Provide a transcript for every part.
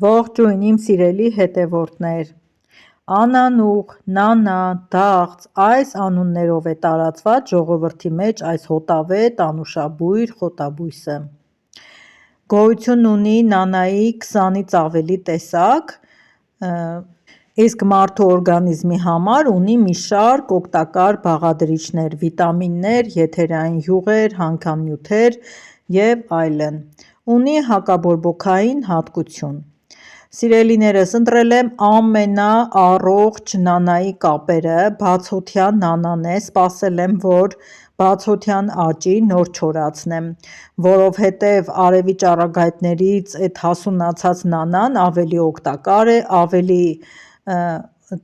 Ողջույն իմ սիրելի հետևորդներ, Անանուխ, Նանա, Դաղց այս անուններով է տարածված ժողովրդի մեջ այս հոտավետ անուշաբույր խոտաբույսը։ Գոյություն ունի Նանայի 20-ից ավելի տեսակ, իսկ մարդու օրգանիզմի համար ունի մի շարք օգտակար բաղադրիչներ, վիտամիններ, եթերային յուղեր, հանքանյութեր և այլն։ Ունի հակաբորբոքային հատկություն։ Սիրելիներս, ընտրել եմ ամենաառողջ Նանայի կապերը, բացօթյա Նանան է, սպասել եմ, որ բացօթյան աճի, նոր չորացնեմ, որովհետև արևի ճառագայթներից էդ հասունացած Նանան ավելի օգտակար է, ավելի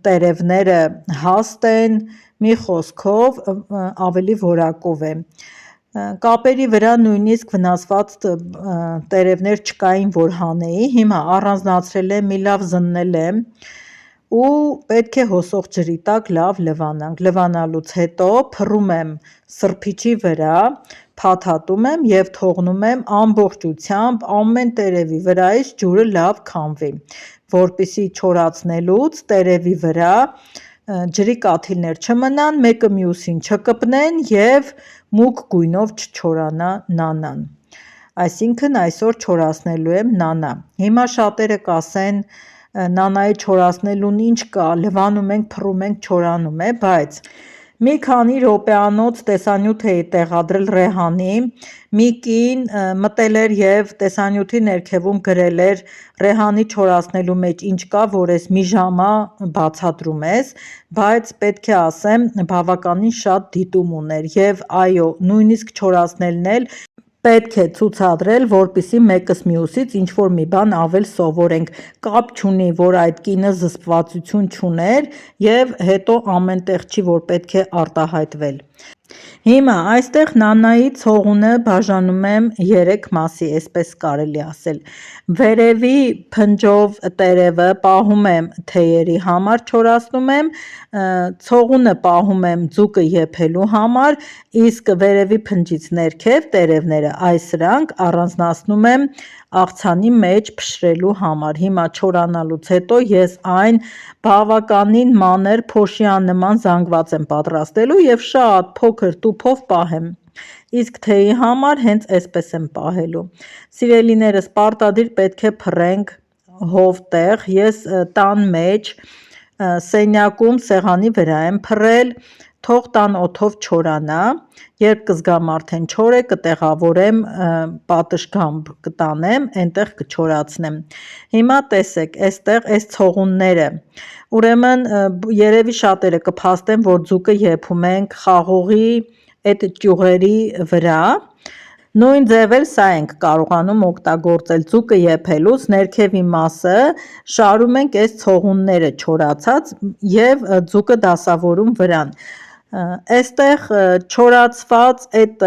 տերևները հաստ են, մի խոսքով ավելի որակով է։ Կապերի վրա նույնիսկ վնասված տերևներ չկային, որ հանեի, հիմա առանձնացրել եմ, մի լավ զննել եմ ու պետք է հոսող ջրի տակ լավ լվանանք, լվանալուց հետո փռում եմ սրբիչի վրա, փաթաթում եմ և թողնում եմ ամբողջությամբ ամեն տերևի վրայից ջուրը լավ քամվի, որպեսզի չորացնելուց տերևի վրա ջրի կաթիլներ չմնան, մեկը մյուսին չկպնեն և մուգ գույնով չչորանա Նանան։ Այսինքն այսօր չորացնելու եմ Նանա։ Հիմա շատերը կասեն Նանայի չորացնելուն ինչ կա, լվանում ենք, փռում ենք, չորանում է, բայց մի քանի րոպեանոց տեսանյութ էի տեղադրել Ռեհանի, մի կին մտել էր և տեսանյութի ներքևում գրել էր Ռեհանի չորացնելու մեջ ինչ կա, որ ես մի ժամա բացատրում ես, բայց պետք է ասեմ բավականին շատ դիտում ուներ և այո, նույնիսկ չորացնելն էլ պետք է ցուցադրել, որպեսզի մեկս մյուսից ինչ-որ մի բան ավել սովորենք, կապ չունի, որ այդ կինը զսպվածություն չուներ և հետո ամեն տեղ չի, որ պետք է արտահայտվել։ Հիմա այստեղ Նանայի ցողունը բաժանում եմ 3 մասի, այսպես կարելի ասել։ Վերևի փնջով տերևը պահում եմ թեյերի համար, չորացնում եմ, ցողունը պահում եմ ձուկը եփելու համար, իսկ վերևի փնջից ներքև տերևները, սրանք առանձնացնում եմ աղցանի մեջ փշրելու համար։ Հիմա չորանալուց հետո ես այն բավականին մանր փոշիան նման զանգված եմ պատրաստելու և շատ փոքր տուփով պահեմ, իսկ թեյի համար հենց այսպես եմ պահելու։ Սիրելիներս, պարտադիր պետք է փռենք հով-տեղ, ես տան մեջ սենյակում սեղանի վրա եմ փռել, թող տան օդով չորանա, երբ կզգամ արդեն չոր է, կտեղավորեմ պատշգամբ կտանեմ, այնտեղ կչորացնեմ։ Հիմա տեսեք, այստեղ այս ցողունները, ուրեմն երևի շատերը կփաստեն, որ ձուկը եփում ենք խաղողի այդ ճյուղերի վրա, նույն ձև էլ սա ենք կարողանում օգտագործել, ձուկը եփելուց ներքևի մասը շարում ենք այս ցողունները չորացած և ձուկը դասավորում վրան։ Այստեղ չորացված այդ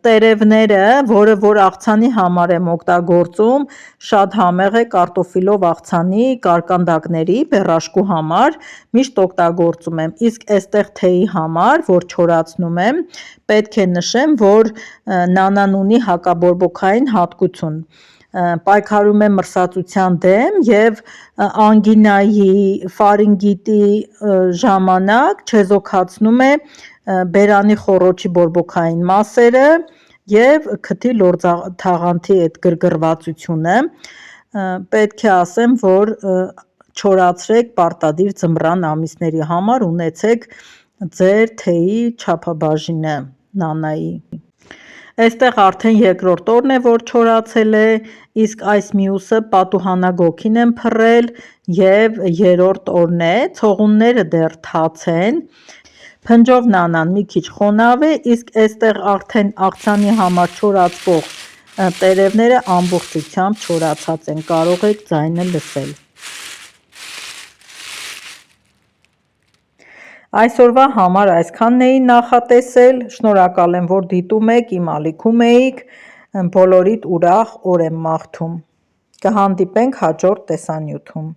տերևները, որը որ աղցանի համար եմ օգտագործում, շատ համեղ է կարտոֆիլով աղցանի, կարկանդակների, բեռաշկու համար, միշտ օգտագործում եմ, իսկ այստեղ թեյի համար, որ չորացնում եմ, պետք է նշեմ, որ Նանան ունի հակաբորբոքային հատկություն, պայքարում է մրսածության դեմ և անգինայի, ֆարինգիտի ժամանակ չեզոքացնում է բերանի խոռոչի բորբոքային մասերը և քթի լորձաթաղանթի այդ գրգռվածությունը, պետք է ասեմ, որ չորացրեք պարտադիր ձմռան ամիսների համար, ունեցեք ձեր թեյի չափաբաժինը Նանայի։ Այստեղ արդեն երկրորդ օրն է, որ չորացել է, իսկ այս մյուսը պատուհանագոգին եմ փռել և երրորդ օրն է, ցողունները դեռ թաց են, փնջով Նանան մի քիչ խոնավ է, իսկ այստեղ արդեն աղցանի համար չորացվող տերևները ամբողջությամբ չորացած են, կարող եք ձայնը լսել։ Այսօրվա համար այսքանն էի նախատեսել, շնորհակալ եմ, որ դիտում եք, իմ ալիքում էիք, բոլորիդ ուրախ օր եմ մաղթում, կհանդիպենք հաջորդ տեսանյութում։